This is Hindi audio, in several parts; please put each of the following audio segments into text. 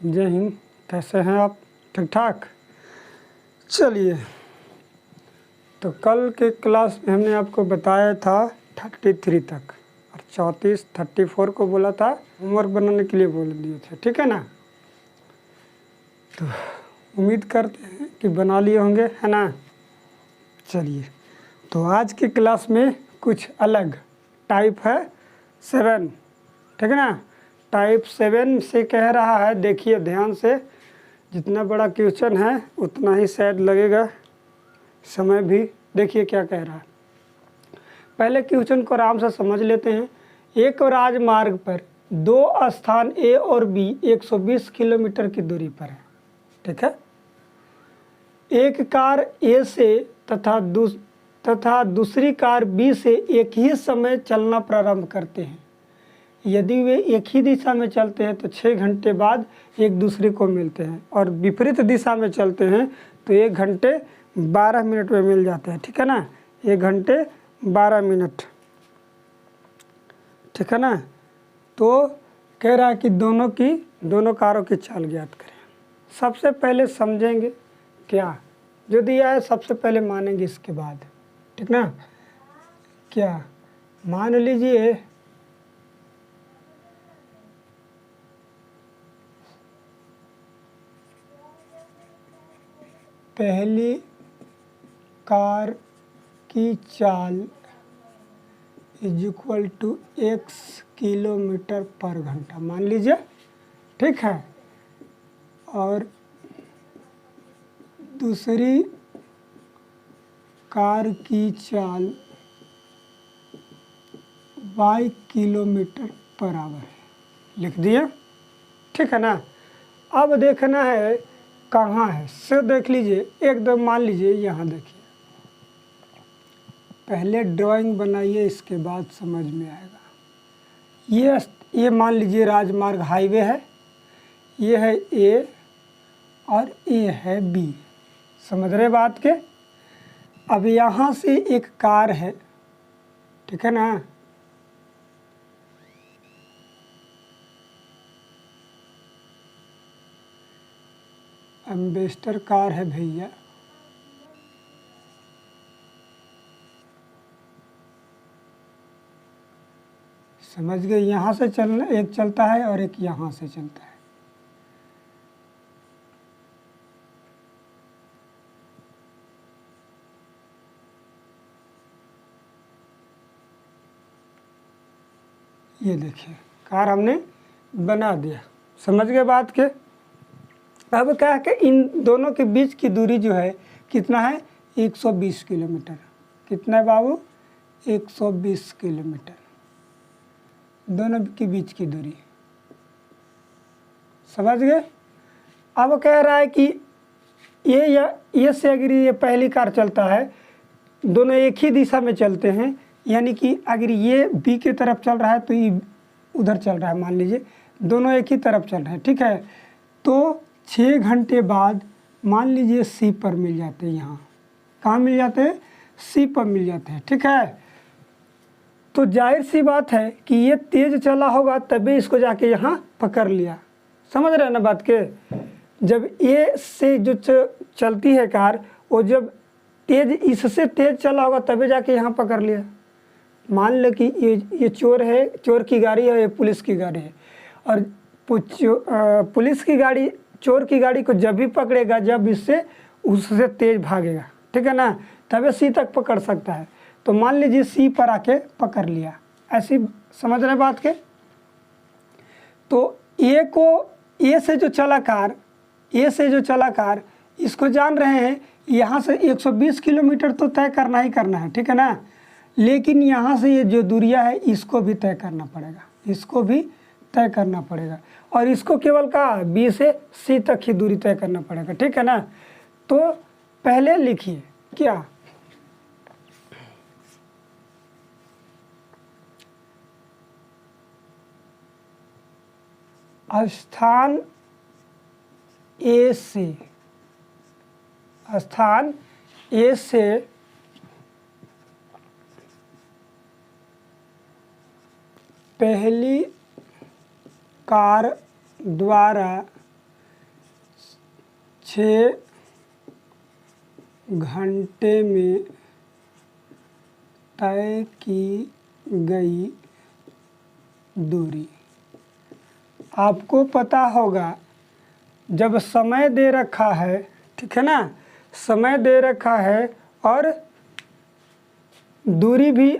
जय हिंद। कैसे हैं आप? ठीक ठाक। चलिए, तो कल के क्लास में हमने आपको बताया था 33 तक और 34 34 को बोला था होमवर्क बनाने के लिए बोल दिए थे, ठीक है ना। तो उम्मीद करते हैं कि बना लिए होंगे, है ना। चलिए, तो आज की क्लास में कुछ अलग टाइप है 7, ठीक है ना। टाइप 7 से कह रहा है, देखिए ध्यान से, जितना बड़ा क्वेश्चन है उतना ही शायद लगेगा समय भी। देखिए क्या कह रहा है, पहले क्वेश्चन को आराम से समझ लेते हैं। एक राजमार्ग पर दो स्थान ए और बी 120 किलोमीटर की दूरी पर है, ठीक है। एक कार ए से तथा दूसरी कार बी से एक ही समय चलना प्रारंभ करते हैं। यदि वे एक ही दिशा में चलते हैं तो 6 घंटे बाद एक दूसरे को मिलते हैं, और विपरीत दिशा में चलते हैं तो 1 घंटे 12 मिनट में मिल जाते हैं, ठीक है ना। 1 घंटे 12 मिनट, ठीक है ना। तो कह रहा है कि दोनों कारों की चाल ज्ञात करें। सबसे पहले समझेंगे क्या जो दिया है, सबसे पहले मानेंगे इसके बाद, ठीक ना। क्या मान लीजिए पहली कार की चाल = x किलोमीटर पर घंटा, मान लीजिए, ठीक है। और दूसरी कार की चाल y किलोमीटर पर आवर है, लिख दिया, ठीक है ना। अब देखना है कहाँ है, सो देख लीजिए एकदम, मान लीजिए यहाँ देखिए, पहले ड्राइंग बनाइए, इसके बाद समझ में आएगा। ये मान लीजिए राजमार्ग हाईवे है, ये है ए और ये है बी, समझ रहे बात के। अब यहाँ से एक कार है, ठीक है ना। एम्बेसडर कार है भैया, समझ गए। यहाँ से चलना, एक चलता है और एक यहाँ से चलता है। ये देखिए कार हमने बना दिया, समझ गए बात के। अब क्या है कि इन दोनों के बीच की दूरी जो है कितना है, 120 किलोमीटर। कितना है बाबू? 120 किलोमीटर दोनों के बीच की दूरी, समझ गए। अब कह रहा है कि ये से अगर ये पहली कार चलता है, दोनों एक ही दिशा में चलते हैं, यानी कि अगर ये बी की तरफ चल रहा है तो ये उधर चल रहा है, मान लीजिए दोनों एक ही तरफ चल रहे हैं, ठीक है। तो 6 घंटे बाद मान लीजिए सी पर मिल जाते हैं। यहाँ कहाँ मिल जाते हैं? सी पर मिल जाते हैं, ठीक है। तो जाहिर सी बात है कि ये तेज चला होगा तभी इसको जाके यहाँ पकड़ लिया, समझ रहे हैं ना बात के। जब ए से जो चलती है कार, वो जब तेज इससे तेज चला होगा तभी जाके यहाँ पकड़ लिया। मान लो कि ये चोर है, चोर की गाड़ी है, ये पुलिस की गाड़ी है, और पुलिस की गाड़ी चोर की गाड़ी को जब भी पकड़ेगा जब इससे उससे तेज भागेगा, ठीक है ना, तभी सी तक पकड़ सकता है। तो मान लीजिए सी पर आके पकड़ लिया, ऐसी समझ रहे बात के। तो ए से जो चला कार, इसको जान रहे हैं यहाँ से 120 किलोमीटर तो तय करना ही करना है, ठीक है ना। लेकिन यहाँ से ये जो दूरिया है इसको भी तय करना पड़ेगा, इसको भी तय करना पड़ेगा, और इसको केवल कहा बी से सी तक ही दूरी तय करना पड़ेगा, ठीक है ना। तो पहले लिखिए क्या, स्थान ए से पहली कार द्वारा 6 घंटे में तय की गई दूरी। आपको पता होगा जब समय दे रखा है, ठीक है ना, समय दे रखा है और दूरी भी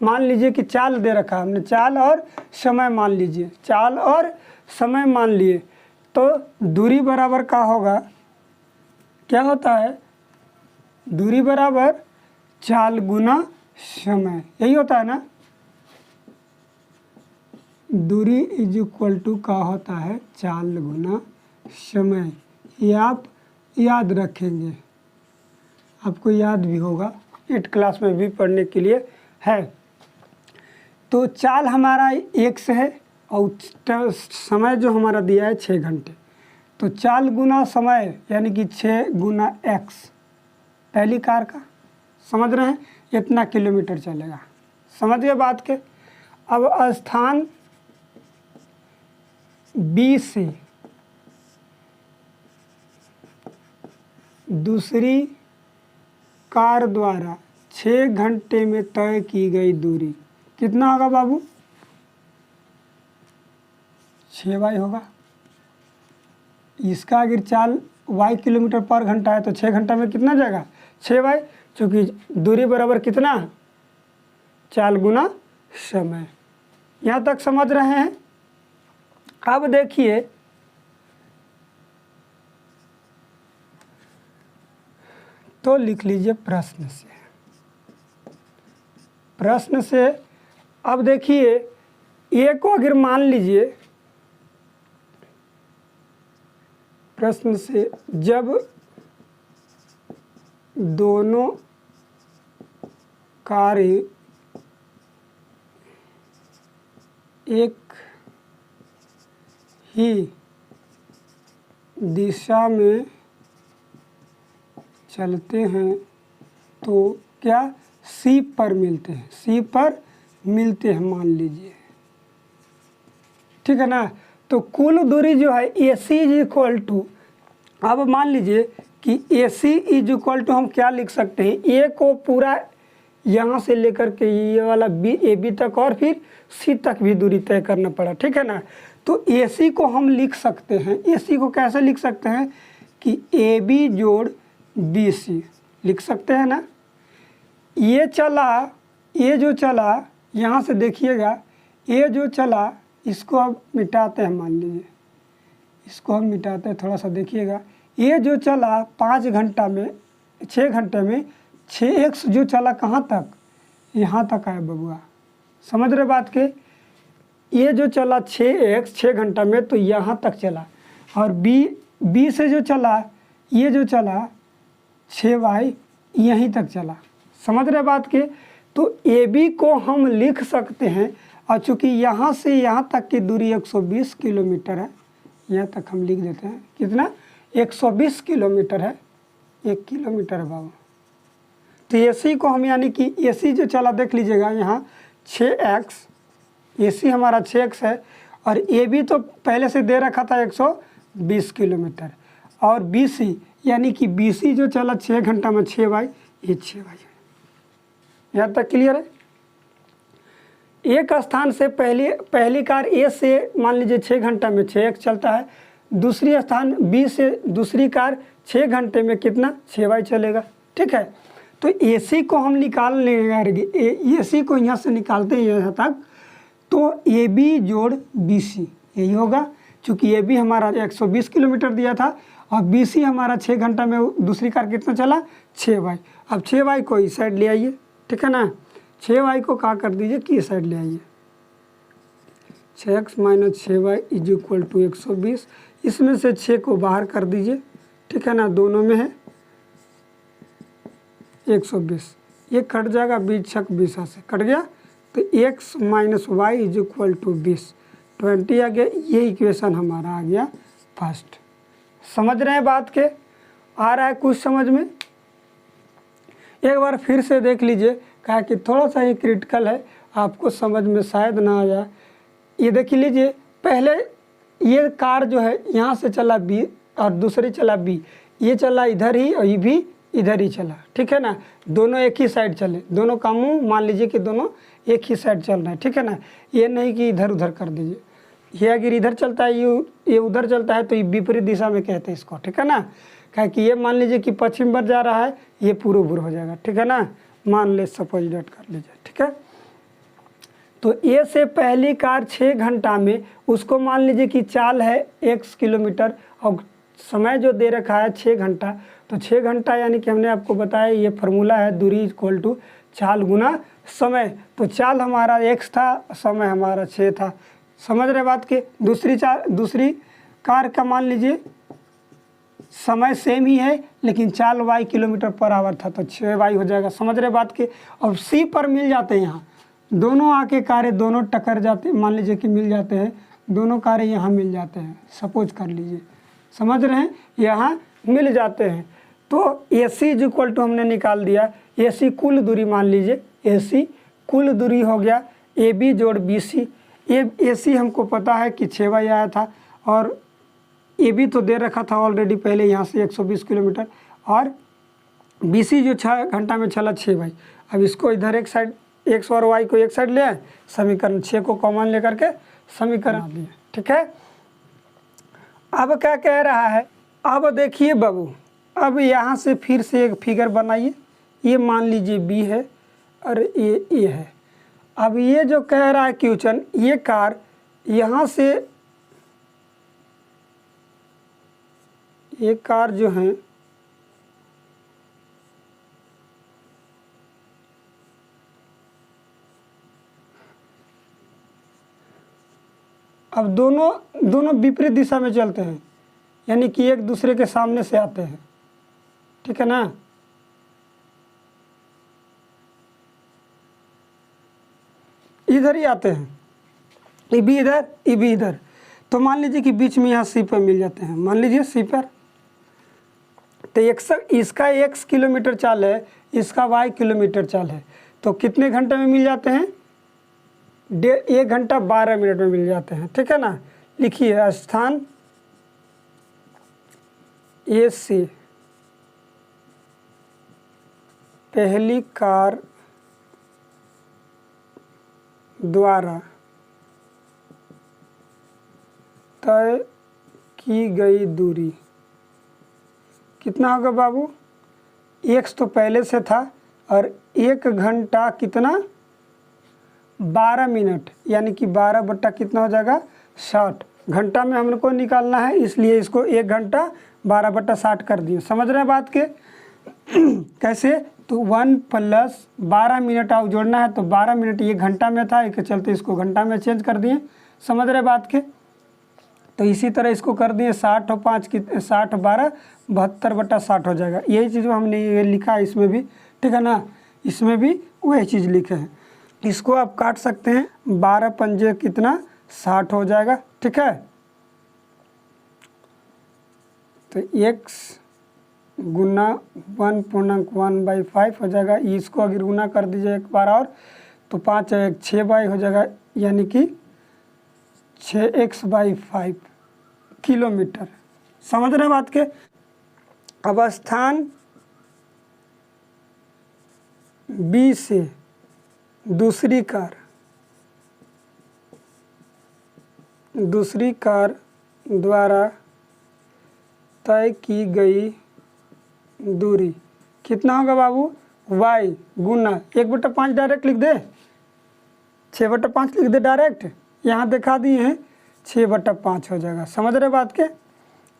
मान लीजिए कि चाल दे रखा है हमने, चाल और समय मान लीजिए, चाल और समय मान लिए, तो दूरी बराबर क्या होगा, क्या होता है, दूरी बराबर चाल गुना समय, यही होता है ना। दूरी इज इक्वल टू क्या होता है, चाल गुना समय। ये आप याद रखेंगे, आपको याद भी होगा, 8 क्लास में भी पढ़ने के लिए है। तो चाल हमारा x है और समय जो हमारा दिया है 6 घंटे, तो चाल गुना समय यानी कि 6 गुना x, पहली कार का, समझ रहे हैं, इतना किलोमीटर चलेगा। समझ गए बात के। अब स्थान B से दूसरी कार द्वारा 6 घंटे में तय की गई दूरी कितना होगा बाबू, 6y होगा। इसका अगर चाल y किलोमीटर पर घंटा है तो 6 घंटा में कितना जाएगा, 6y, चूँकि दूरी बराबर कितना है, चाल गुना समय। यहाँ तक समझ रहे हैं। अब देखिए तो लिख लीजिए प्रश्न से, प्रश्न से। अब देखिए ए को अगर मान लीजिए, प्रश्न से, जब दोनों कार्य एक ही दिशा में चलते हैं तो क्या सी पर मिलते हैं, सी पर मिलते हैं मान लीजिए, ठीक है ना। तो कुल दूरी जो है ए सी इज इक्वल टू, अब मान लीजिए कि ए सी इज इक्वल टू हम क्या लिख सकते हैं, ए को पूरा यहाँ से लेकर के ये वाला बी, ए बी तक और फिर सी तक भी दूरी तय करना पड़ा, ठीक है ना। तो ए सी को हम लिख सकते हैं, ए सी को कैसे लिख सकते हैं कि ए बी जोड़ बी सी लिख सकते हैं ना। ये चला, ये जो चला यहाँ से देखिएगा, ये जो चला इसको अब मिटाते हैं, मान लीजिए इसको हम मिटाते हैं, थोड़ा सा देखिएगा। ये जो चला 5 घंटा में, 6 घंटे में 6x जो चला कहाँ तक, यहाँ तक आया बबुआ, समझ रहे बात के। ये जो चला 6x 6 घंटा में तो यहाँ तक चला, और बी से जो चला, ये जो चला 6y यहीं तक चला, समझ रहे बात के। तो ए बी को हम लिख सकते हैं, और चूँकि यहाँ से यहाँ तक की दूरी 120 किलोमीटर है, यहाँ तक हम लिख देते हैं, कितना 120 किलोमीटर है, 1 किलोमीटर है बाबू। तो ए सी को हम यानी कि ए सी जो चला देख लीजिएगा यहाँ 6x, ए सी हमारा 6x है, और ए बी तो पहले से दे रखा था 120 किलोमीटर, और बी सी यानी कि बी सी जो चला 6 घंटा में 6y, ये 6y है। यहाँ तक क्लियर है। एक स्थान से पहली कार ए से मान लीजिए 6 घंटा में 6x चलता है, दूसरी स्थान बी से दूसरी कार 6 घंटे में कितना 6y चलेगा, ठीक है। तो ए सी को हम निकाल लेंगे, ए सी को यहाँ से निकालते हैं यहाँ तक, तो ए बी जोड़ बी सी यही होगा, चूँकि ए बी हमारा 120 किलोमीटर दिया था और बी सी हमारा 6 घंटा में दूसरी कार कितना चला 6y। अब 6y को इस साइड ले आइए, ठीक है ना, 6y को क्या कर दीजिए कि इस साइड ले आइए, 6x minus 6y is equal to 120, इसमें से 6 को बाहर कर दीजिए, ठीक है ना, दोनों में है 120, ये कट जाएगा, 20 छक 20 से कट गया, तो x minus Y is equal to 20 आ गया। ये इक्वेशन हमारा आ गया फर्स्ट। समझ रहे हैं बात के, आ रहा है कुछ समझ में। एक बार फिर से देख लीजिए, कहा कि थोड़ा सा ये क्रिटिकल है, आपको समझ में शायद ना आ जाए। ये देख लीजिए, पहले ये कार जो है यहाँ से चला बी, और दूसरी चला बी, ये चला इधर ही और ये भी इधर ही चला, ठीक है ना। दोनों एक ही साइड चले, दोनों का मुंह मान लीजिए कि दोनों एक ही साइड चल रहे हैं, ठीक है ना। ये नहीं कि इधर उधर कर दीजिए, ये अगर इधर चलता है ये उधर चलता है तो ये विपरीत दिशा में कहते हैं इसको, ठीक है ना। क्या कि ये मान लीजिए कि पश्चिम पर जा रहा है, ये पूर्व हो जाएगा, ठीक है ना। मान ले सपोज डेट कर लीजिए, ठीक है। तो ए से पहली कार 6 घंटा में, उसको मान लीजिए कि चाल है x किलोमीटर और समय जो दे रखा है 6 घंटा, तो 6 घंटा यानी कि हमने आपको बताया ये फार्मूला है, दूरी इक्वल टू चाल गुना समय। तो चाल हमारा x था, समय हमारा 6 था, समझ रहे बात के। दूसरी कार का मान लीजिए समय सेम ही है लेकिन चाल y किलोमीटर पर आवर था, तो 6y हो जाएगा, समझ रहे बात के। और C पर मिल जाते हैं, यहाँ दोनों आके कारें दोनों टकर जाते, मान लीजिए कि मिल जाते हैं, दोनों कारें यहाँ मिल जाते हैं, सपोज कर लीजिए, समझ रहे हैं, यहाँ मिल जाते हैं। तो AC इज इक्वल टू हमने निकाल दिया, AC कुल दूरी मान लीजिए, AC कुल दूरी हो गया AB जोड़ BC। ये AC हमको पता है कि 6y आया था और AB तो दे रखा था ऑलरेडी पहले यहाँ से 120 किलोमीटर, और BC जो 6 घंटा में चला 6y। अब इसको इधर एक साइड x और y को एक साइड ले आए, समीकरण 6 को कॉमन लेकर के समीकरण दिए, ठीक है। अब क्या कह रहा है, अब देखिए बाबू, अब यहाँ से फिर से एक फिगर बनाइए, ये मान लीजिए B है और ये A है। अब ये जो कह रहा है क्वेश्चन, ये कार यहाँ से, ये कार जो है अब दोनों विपरीत दिशा में चलते हैं, यानी कि एक दूसरे के सामने से आते हैं, ठीक है ना। इधर ही आते हैं, ये भी इधर, ये भी इधर। तो मान लीजिए कि बीच में यहाँ C पर मिल जाते हैं, मान लीजिए C पर। तो इसका x किलोमीटर चाल है, इसका y किलोमीटर चाल है, तो कितने घंटे में मिल जाते हैं? 1 घंटा 12 मिनट में मिल जाते हैं, ठीक है ना। लिखिए स्थान A से पहली कार द्वारा तय की गई दूरी कितना होगा बाबू? x तो पहले से था और 1 घंटा कितना 12 मिनट, यानी कि 12 बट्टा कितना हो जाएगा 60। घंटा में हमको निकालना है, इसलिए इसको 1 घंटा 12 बट्टा 60 कर दिए। समझ रहे हैं बात के? कैसे? तो 1 प्लस 12 मिनट आप जोड़ना है, तो 12 मिनट ये घंटा में था, इसके चलते इसको घंटा में चेंज कर दिए। समझ रहे बात के? तो इसी तरह इसको कर दिए 60 और 5 की 60 12 72 बट्टा 60 हो जाएगा। यही चीज़ हमने ये लिखा है इसमें भी, ठीक है ना। इसमें भी वही चीज़ लिखे हैं। इसको आप काट सकते हैं, 12 पंजे कितना 60 हो जाएगा, ठीक है। तो x गुना 1/1/5 हो जाएगा। इसको अगर गुना कर दीजिए एक बार और, तो 5 1 6y हो जाएगा, यानी कि 6x/5 किलोमीटर। समझ रहे बात के? अब स्थान B से दूसरी कार द्वारा तय की गई दूरी कितना होगा बाबू? y गुना 1/5 डायरेक्ट लिख दे, 6/5 लिख दे डायरेक्ट, यहाँ दिखा दिए हैं 6/5 हो जाएगा। समझ रहे बात के?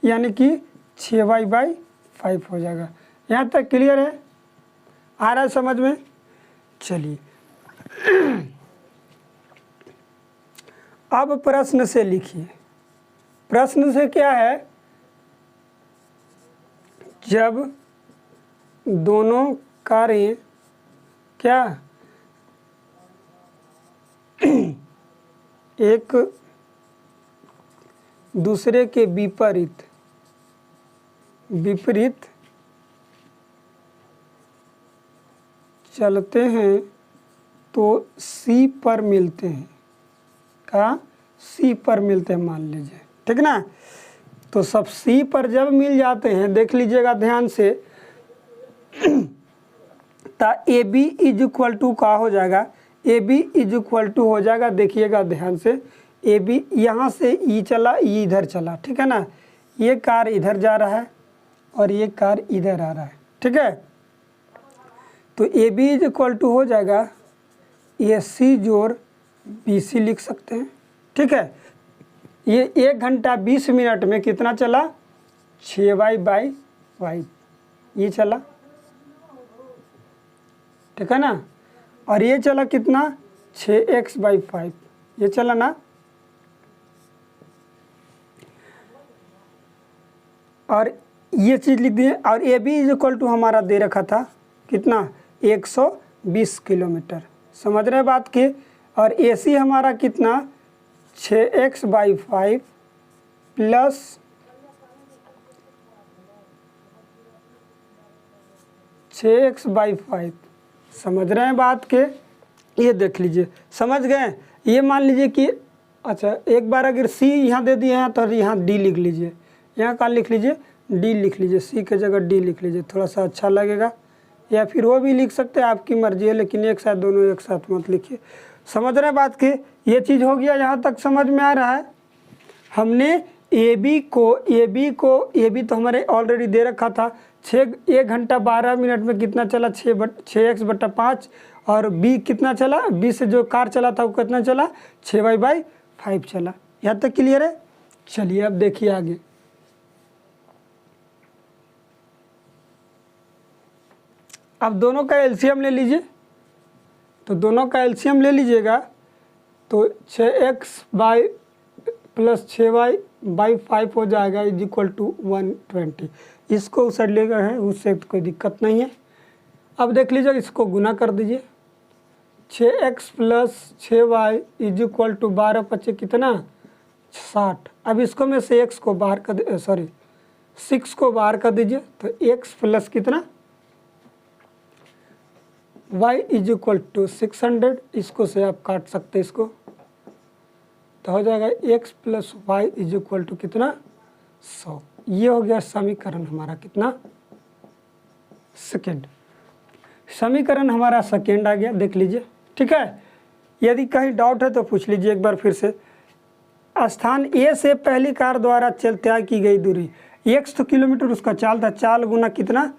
यानी कि 6y/5 हो जाएगा। यहाँ तक क्लियर है? आ रहा है समझ में? चलिए अब प्रश्न से लिखिए। प्रश्न से क्या है? जब दोनों कारें क्या एक दूसरे के विपरीत चलते हैं तो C पर मिलते हैं। कहाँ? C पर मिलते हैं मान लीजिए, ठीक ना। तो सब सी पर जब मिल जाते हैं, देख लीजिएगा ध्यान से, तो A B is equal to का हो जाएगा, A B is equal to हो जाएगा, देखिएगा ध्यान से, ए बी यहाँ से ई चला, ई इधर चला, ठीक है ना, ये कार इधर जा रहा है और ये कार इधर आ रहा है, ठीक है। तो A B is equal to हो जाएगा ए सी जोड़ बी सी लिख सकते हैं, ठीक है। ये 1 घंटा 20 मिनट में कितना चला, 6y/5 ये चला, ठीक है ना। और ये चला कितना, 6x/5 ये चला ना। और ये चीज़ लिख दिए। और A B is equal to हमारा दे रखा था कितना, 120 किलोमीटर, समझ रहे बात की। और ए सी हमारा कितना, 6x/5 प्लस 6x/5, समझ रहे हैं बात के। ये देख लीजिए, समझ गए। ये मान लीजिए कि अच्छा, एक बार अगर सी यहाँ दे दिए हैं तो यहाँ डी लिख लीजिए, यहाँ का लिख लीजिए, डी लिख लीजिए, सी के जगह डी लिख लीजिए, थोड़ा सा अच्छा लगेगा। या फिर वो भी लिख सकते हैं, आपकी मर्जी है, लेकिन एक साथ दोनों एक साथ मत लिखिए। समझ रहे बात की। ये चीज़ हो गया, यहाँ तक समझ में आ रहा है। हमने ए बी तो हमारे ऑलरेडी दे रखा था, 1 घंटा 12 मिनट में कितना चला, 6x/5। और बी कितना चला, बी से जो कार चला था वो कितना चला, 6y/5 चला। यहाँ तक क्लियर है। चलिए अब देखिए आगे। अब दोनों का एलसीएम ले लीजिए। तो दोनों का एलसीएम ले लीजिएगा तो 6x प्लस 6y/5 हो जाएगा इज इक्वल टू 120। इसको उस साइड ले गए हैं, उससे कोई दिक्कत नहीं है। अब देख लीजिए, इसको गुना कर दीजिए, 6x plus 6y is equal to 12×5 कितना, 60। अब इसको में से x को बाहर कर, सॉरी 6 को बाहर कर दीजिए, तो x प्लस कितना, y इज इक्वल टू 600। इसको से आप काट सकते हैं इसको, तो हो जाएगा x plus Y is equal to कितना, 100। ये हो गया समीकरण हमारा कितना, सेकेंड। समीकरण हमारा सेकेंड आ गया, देख लीजिए, ठीक है। यदि कहीं डाउट है तो पूछ लीजिए एक बार फिर से। स्थान ए से पहली कार द्वारा तय की गई दूरी, x तो किलोमीटर उसका चाल था, चाल गुना कितना,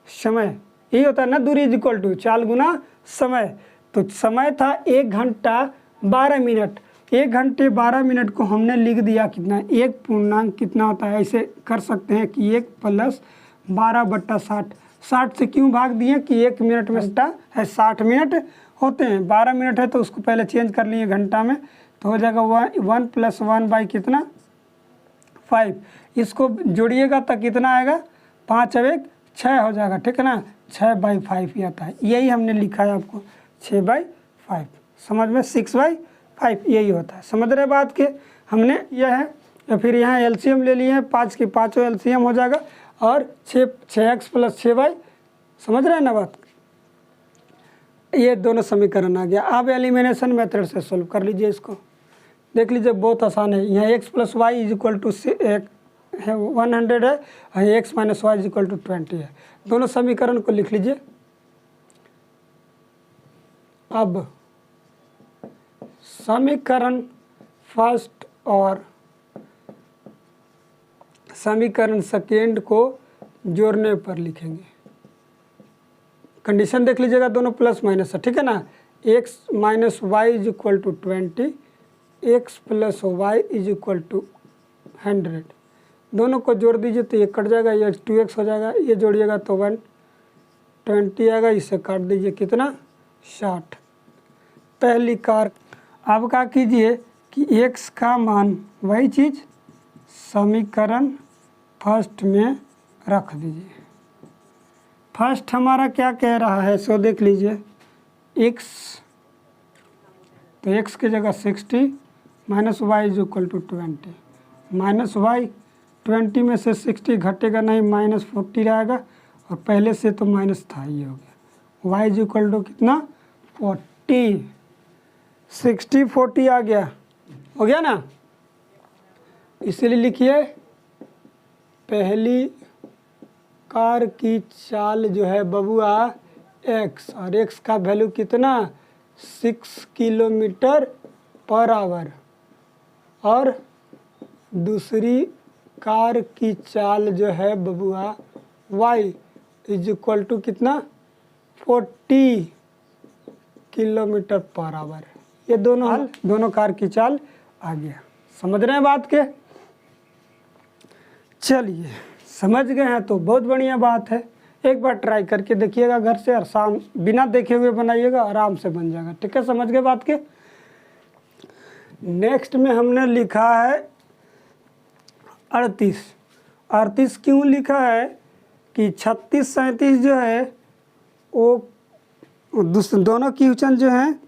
समय, यही होता है ना, दूरी इज इक्वल टू चाल गुना समय। तो समय था 1 घंटा 12 मिनट। 1 घंटे 12 मिनट को हमने लिख दिया कितना, 1 पूर्णांक कितना होता है, ऐसे कर सकते हैं कि 1 प्लस 12/60। 60 से क्यों भाग दिए कि 1 मिनट में है 60 मिनट होते हैं, 12 मिनट है तो उसको पहले चेंज कर लिए घंटा में, तो हो जाएगा 1 + 1 कितना, 5। इसको जोड़िएगा तो कितना आएगा, 5 और 1 6 हो जाएगा, ठीक है ना। 6/5 ही आता है, यही हमने लिखा है आपको, 6/5। समझ में, 6/5 यही होता है। समझ रहे बात के। हमने यह है, या फिर यहाँ एलसीएम ले लिए हैं, 5 की 5 एलसीएम हो जाएगा, और 6x प्लस 6y, समझ रहे हैं ना बात। ये दोनों समीकरण आ गया। अब एलिमिनेशन मेथड से सोल्व कर लीजिए इसको, देख लीजिए बहुत आसान है। यहाँ x plus Y is equal to 100 है, और x minus Y is equal to 20 है। दोनों समीकरण को लिख लीजिए। अब समीकरण फर्स्ट और समीकरण सेकेंड को जोड़ने पर लिखेंगे। कंडीशन देख लीजिएगा, दोनों प्लस माइनस है, ठीक है ना। x minus Y is equal to 20, x plus Y is equal to 100। दोनों को जोड़ दीजिए तो ये कट जाएगा, ये 2x हो जाएगा, ये जोड़िएगा तो 120 आएगा, इसे काट दीजिए कितना, 60। पहली कार। अब क्या कीजिए कि x का मान वही चीज़ समीकरण फर्स्ट में रख दीजिए। फर्स्ट हमारा क्या कह रहा है, सो देख लीजिए, x, तो x की जगह 60 minus Y is equal to 20। Minus Y 20 में से 60 घटेगा नहीं, -40 रहेगा, और पहले से तो माइनस था, ये हो गया। y इज इक्वल टू कितना, 40। 60 40 आ गया, हो गया ना। इसलिए लिखिए पहली कार की चाल जो है बबुआ x, और x का वैल्यू कितना 6 किलोमीटर पर आवर, और दूसरी कार की चाल जो है बबुआ y इज इक्वल टू कितना 40 किलोमीटर पर आवर। ये दोनों कार की चाल आ गया। समझ रहे हैं बात के? चलिए, समझ गए हैं तो बहुत बढ़िया बात है। एक बार ट्राई करके देखिएगा घर से, और शाम बिना देखे हुए बनाइएगा, आराम से बन जाएगा। ठीक है, समझ गए बात के? नेक्स्ट में हमने लिखा है 38 क्यों लिखा है कि 36 37 जो है वो दोनों क्वेश्चन जो हैं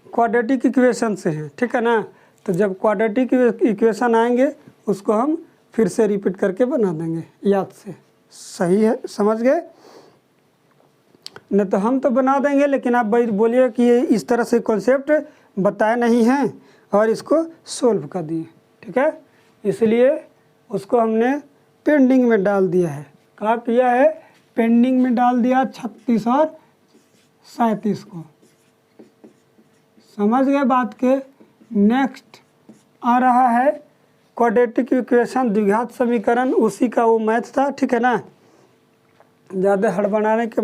क्वाड्रेटिक इक्वेशन से हैं। ठीक है ना? तो जब क्वाड्रेटिक इक्वेशन आएंगे उसको हम फिर से रिपीट करके बना देंगे याद से। सही है, समझ गए? नहीं तो हम तो बना देंगे, लेकिन आप बोलिए कि ये इस तरह से कॉन्सेप्ट बताए नहीं हैं और इसको सोल्व कर दिए। ठीक है, इसलिए उसको हमने पेंडिंग में डाल दिया है। कहाँ किया है? पेंडिंग में डाल दिया 36 और 37 को। समझ गए बात के? नेक्स्ट आ रहा है क्वाड्रेटिक इक्वेशन, द्विघात समीकरण। उसी का वो मैथ था। ठीक है ना? ज़्यादा हड़बड़ाने की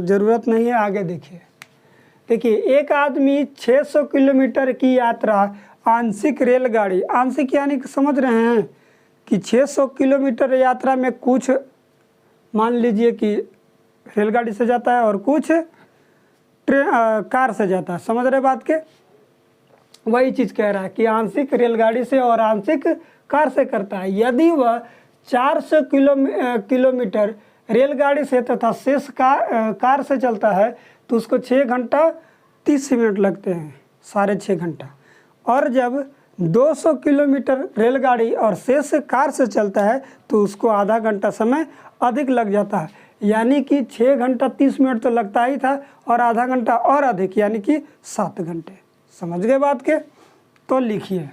ज़रूरत नहीं है। आगे देखिए, एक आदमी 600 किलोमीटर की यात्रा आंशिक रेलगाड़ी, आंशिक यानी कि समझ रहे हैं कि 600 किलोमीटर यात्रा में कुछ मान लीजिए कि रेलगाड़ी से जाता है और कुछ कार से जाता है। समझ रहे बात के? वही चीज़ कह रहा है कि आंशिक रेलगाड़ी से और आंशिक कार से करता है। यदि वह 400 किलोमीटर रेलगाड़ी से तथा शेष कार से चलता है तो उसको 6 घंटा 30 मिनट लगते हैं, 6.5 घंटा। और जब 200 किलोमीटर रेलगाड़ी और शेष कार से चलता है तो उसको आधा घंटा समय अधिक लग जाता है। यानी कि 6 घंटा 30 मिनट तो लगता ही था, और आधा घंटा और अधिक यानी कि 7 घंटे। समझ गए बात के? तो लिखिए।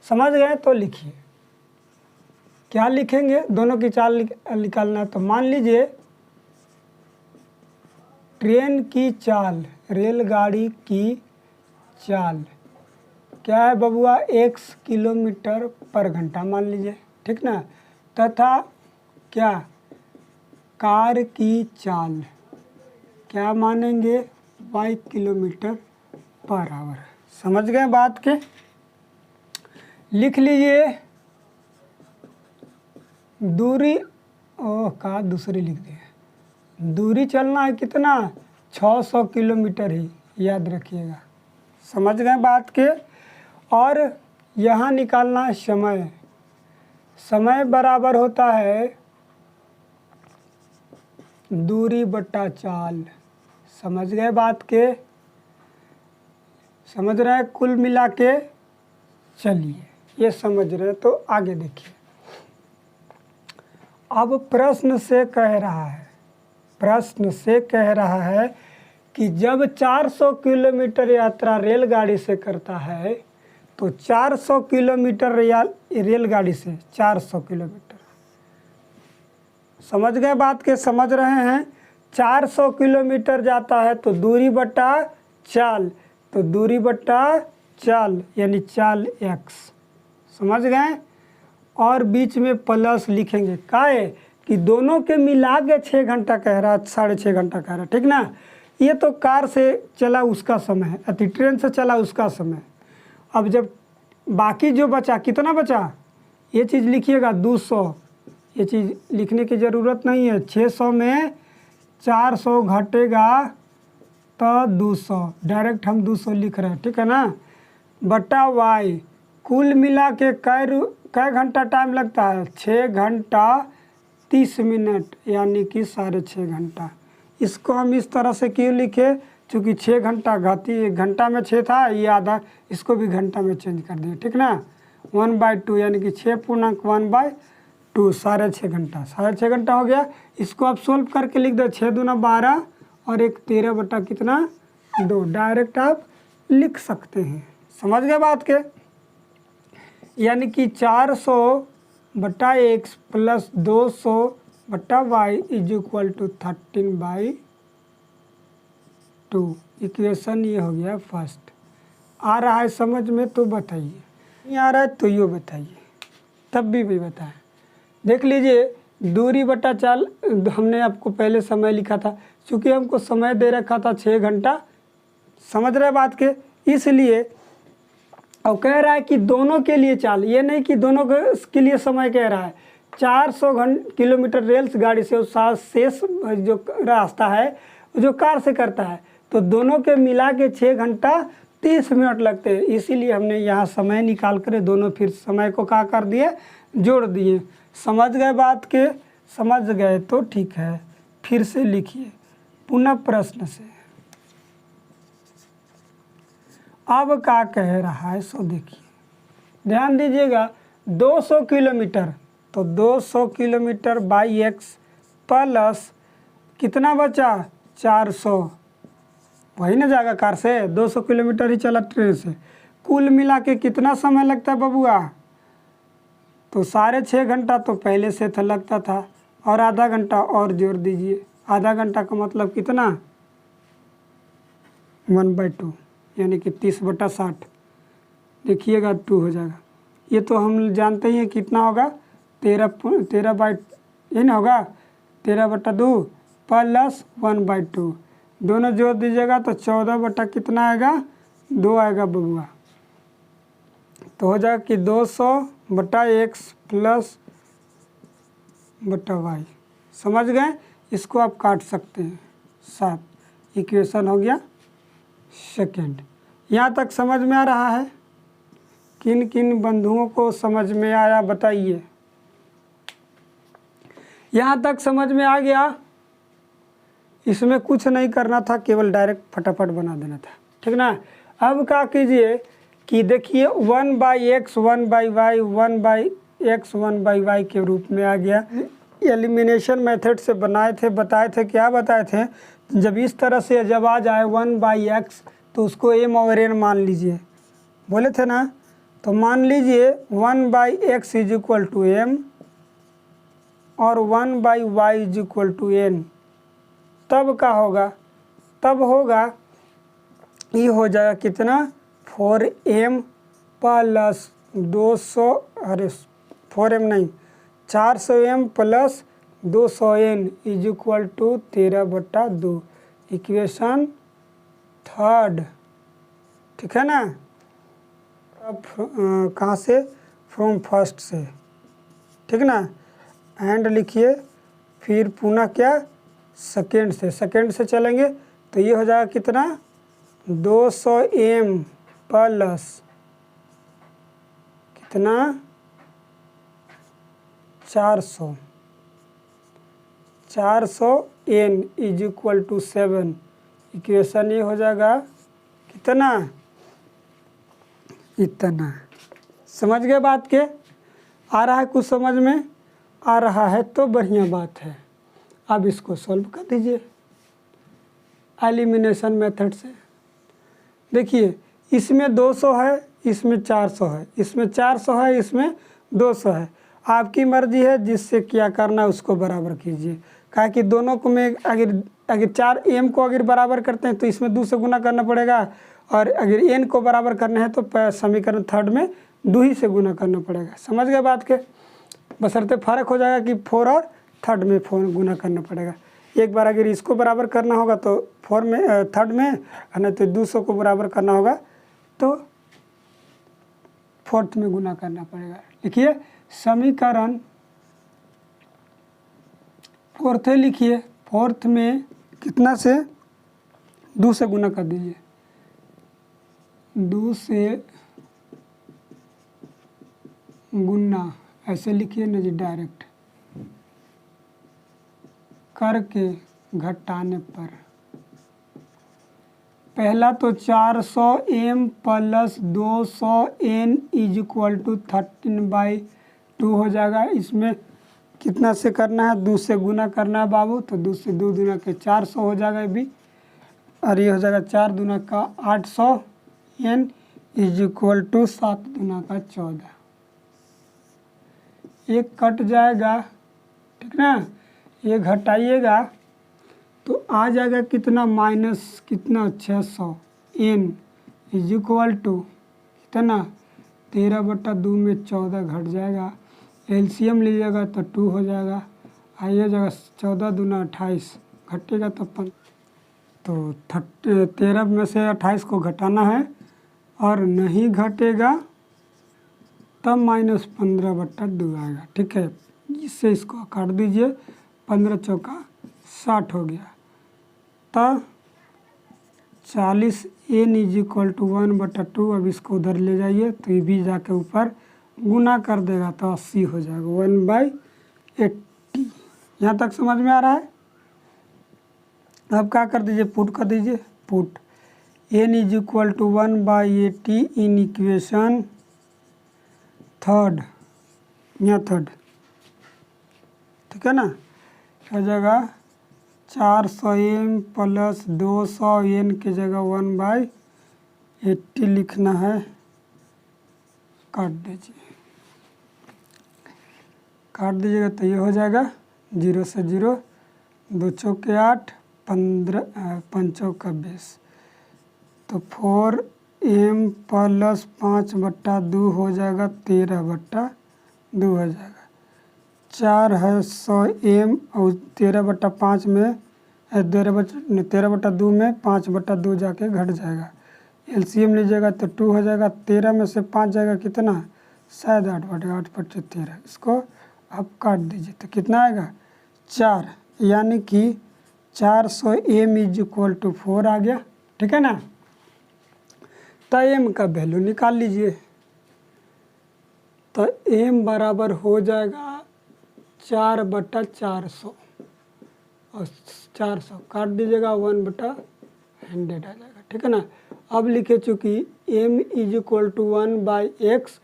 समझ गए तो लिखिए। क्या लिखेंगे? दोनों की चाल निकालना है। तो मान लीजिए ट्रेन की चाल, रेलगाड़ी की चाल क्या है बबुआ? 1 किलोमीटर पर घंटा मान लीजिए। ठीक ना? तथा क्या कार की चाल क्या मानेंगे? 5 किलोमीटर पर आवर। समझ गए बात के? लिख लीजिए दूरी, दूसरी लिख दिए। दूरी चलना है कितना? 600 किलोमीटर ही, याद रखिएगा। समझ गए बात के? और यहाँ निकालना है समय। समय बराबर होता है दूरी बटा चाल। समझ गए बात के? समझ रहे हैं कुल मिला के? चलिए, ये समझ रहे तो आगे देखिए। अब प्रश्न से कह रहा है कि जब 400 किलोमीटर यात्रा रेलगाड़ी से करता है तो 400 किलोमीटर रेलगाड़ी से 400 किलोमीटर। समझ गए बात के? समझ रहे हैं? 400 किलोमीटर जाता है तो दूरी बटा चाल, तो दूरी बटा चाल यानी चाल x। समझ गए? और बीच में प्लस लिखेंगे। काहे कि दोनों के मिला के 6 घंटा कह रहा है, 6.5 घंटा कह रहा है। ठीक ना? ये तो कार से चला उसका समय है, अति ट्रेन से चला उसका समय। अब जब बाकी जो बचा, कितना बचा ये चीज़ लिखिएगा 200। ये चीज़ लिखने की ज़रूरत नहीं है। 600 में 400 घटेगा तो 200, डायरेक्ट हम 200 लिख रहे हैं। ठीक है ना? बटा y। कुल मिला के कै घंटा टाइम लगता है? 6 घंटा 30 मिनट यानी कि 6.5 घंटा। इसको हम इस तरह से क्यों लिखे? चूँकि 6 घंटा घाती घंटा में 6 था, ये आधा, इसको भी घंटा में चेंज कर दिए। ठीक ना? 1/2 यानी कि 6×1/2, 6.5 घंटा। 6.5 घंटा हो गया। इसको आप सोल्व करके लिख दो। 6 दूना 12 और 1 13 बटा कितना? 2। डायरेक्ट आप लिख सकते हैं। समझ गए बात के? यानी कि 400 बटा एक्स प्लस 200 बटा Y is equal to 13/2। Equation ये हो गया फर्स्ट। आ रहा है समझ में तो बताइए, नहीं आ रहा है तो यो बताइए, तब भी बताएं। देख लीजिए दूरी बटा चाल, हमने आपको पहले समय लिखा था, क्योंकि हमको समय दे रखा था 6 घंटा, समझ रहे बात के, इसलिए अब कह रहा है कि दोनों के लिए चाल, ये नहीं कि दोनों के लिए समय कह रहा है। 400 किलोमीटर रेल्स गाड़ी से शेष जो रास्ता है जो कार से करता है, तो दोनों के मिला के 6 घंटा 30 मिनट लगते हैं। इसीलिए हमने यहाँ समय निकाल कर दोनों फिर समय को क्या कर दिए, जोड़ दिए। समझ गए बात के, समझ गए तो ठीक है। फिर से लिखिए पुनः प्रश्न से। अब क्या कह रहा है सो देखिए, ध्यान दीजिएगा। 200 किलोमीटर, तो 200 किलोमीटर बाई एक्स प्लस कितना बचा 400, वही ना जाएगा कार से, 200 किलोमीटर ही चला ट्रेन से। कुल मिला के कितना समय लगता है बबुआ, तो 6.5 घंटा तो पहले से था लगता था, और आधा घंटा और जोड़ दीजिए। आधा घंटा का मतलब कितना 1/2, यानी कि 30/60। देखिएगा 2 हो जाएगा। ये तो हम जानते ही हैं कितना होगा, 13 ये ना होगा 13/2 प्लस 1/2, दोनों जोड़ दीजिएगा तो 14 बटा कितना आएगा 2 आएगा बबुआ। तो हो जाएगा कि 200 बटा एक्स प्लस बटा वाई। समझ गए, इसको आप काट सकते हैं 7। इक्वेशन हो गया सेकेंड। यहाँ तक समझ में आ रहा है? किन किन बंधुओं को समझ में आया बताइए। यहाँ तक समझ में आ गया? इसमें कुछ नहीं करना था, केवल डायरेक्ट फटाफट बना देना था, ठीक ना। अब क्या कीजिए कि देखिए 1/x 1/y 1/x 1/y के रूप में आ गया। एलिमिनेशन मेथड से बताए थे क्या बताए थे, जब इस तरह से जब आ जाए 1/x तो उसको m और n मान लीजिए, बोले थे ना। तो मान लीजिए 1/x is equal to m और 1/y is equal to n। तब क्या होगा, तब होगा ये हो जाएगा कितना 4m प्लस 200, अरे 4m नहीं 400m plus 200n is equal to 13/2। Equation third, ठीक है ना। अब कहाँ से, फ्रॉम फर्स्ट से, ठीक ना। एंड लिखिए, फिर पुनः क्या सेकेंड से चलेंगे तो ये हो जाएगा कितना 200m प्लस कितना 400n is equal to 7। Equation ये हो जाएगा कितना, इतना। समझ गए बात के? आ रहा है कुछ समझ में? आ रहा है तो बढ़िया बात है। अब इसको सॉल्व कर दीजिए एलिमिनेशन मेथड से। देखिए इसमें 200 है, इसमें 400 है, इसमें 400 है, इसमें 200 है। आपकी मर्जी है, जिससे क्या करना है उसको बराबर कीजिए। कहा कि दोनों को में अगर 4m को अगर बराबर करते हैं तो इसमें 2 से गुना करना पड़ेगा, और अगर n को बराबर करना है तो समीकरण थर्ड में 2 ही से गुना करना पड़ेगा। समझ गए बात के? बशर्ते फ़र्क हो जाएगा कि 4 और थर्ड में 4 गुना करना पड़ेगा। एक बार अगर इसको बराबर करना होगा तो 4 में थर्ड में, नहीं तो 200 को बराबर करना होगा तो फोर्थ में गुना करना पड़ेगा। लिखिए समीकरण फोर्थ लिखिए, फोर्थ में कितना से 2 से गुना कर दीजिए, 2 से गुना ऐसे लिखिए ना जी, डायरेक्ट करके घटाने पर पहला तो 400m plus 200n is equal to 13/2 हो जाएगा। इसमें कितना से करना है, 2 से गुना करना है बाबू, तो 2 से 2 दूना के 400 हो जाएगा ये भी, और ये हो जाएगा 4 दूना का 800n इज इक्वल टू 7 दूना का 14। एक कट जाएगा, ठीक ना, ये घटाइएगा तो आ जाएगा कितना, माइनस कितना 600। n इज इक्वल टू कितना, 13/2 में 14 घट जाएगा। एलसीएम लीजिएगा तो 2 हो जाएगा। आइए जाएगा 14 दूना 28, घटेगा तो 5, तो 13 में से 28 को घटाना है, और नहीं घटेगा तब -15/2 आएगा। ठीक है, इससे इसको काट दीजिए, 15 चौका 60 हो गया। तब 40 n इज इक्वल टू 1/2। अब इसको उधर ले जाइए तो ये भी जाके ऊपर गुना कर देगा तो 80 हो जाएगा, 1/80। यहाँ तक समझ में आ रहा है। अब क्या कर दीजिए, पुट कर दीजिए, put n is equal to 1/80 in equation third, यहाँ थर्ड, ठीक है ना। हो जाएगा 400m प्लस 200n की जगह 1/80 लिखना है, काट दीजिए, काट दीजिएगा तो ये हो जाएगा 0 से 0, 2 चौके 8, 15 5 चौका 20, तो 4m प्लस 5/2 हो जाएगा 13/2 हो जाएगा। 4 है 100m और 13/5 में 13/2 में 5/2 जाके घट जाएगा। एलसीएम लीजिएगा तो 2 हो जाएगा। 13 में से 5 जाएगा कितना, शायद 8/13। इसको आप काट दीजिए तो कितना आएगा, 4, यानी कि 400m इज इक्वल टू 4 आ गया। ठीक है ना। तो m का वैल्यू निकाल लीजिए, तो m बराबर हो जाएगा 4/400 और 400 काट दीजिएगा, 1/100 आ जाएगा। ठीक है ना। अब लिखे चूँकि m is equal to 1/x,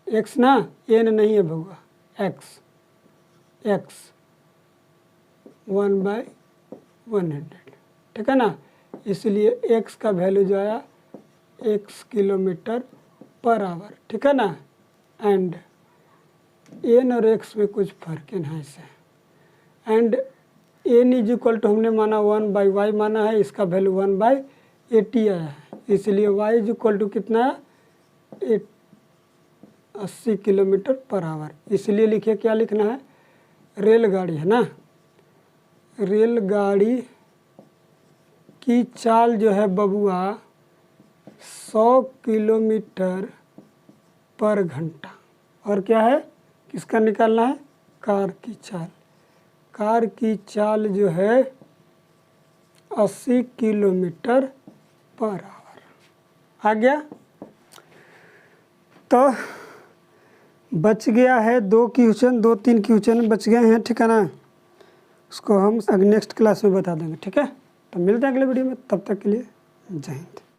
x ना, n नहीं है भगवा, x 1/100। ठीक है ना। इसलिए x का वैल्यू जो आया x km/h। ठीक है ना। एंड n और x में कुछ फर्क है ना इससे। And n is equal to हमने माना 1/y माना है, इसका वैल्यू 1/80 आया है, इसलिए y इज इक्वल टू कितना है, 80 km/h। इसलिए लिखिए, क्या लिखना है, रेलगाड़ी है ना, रेलगाड़ी की चाल जो है बबुआ 100 km/घंटा। और क्या है, किसका निकालना है, कार की चाल। कार की चाल जो है 80 km/h आ गया। तो बच गया है 2 क्वेश्चन, 2-3 क्वेश्चन बच गए हैं। ठीक है ना। उसको हम नेक्स्ट क्लास में बता देंगे। ठीक है। तो मिलते हैं अगले वीडियो में, तब तक के लिए जय हिंद।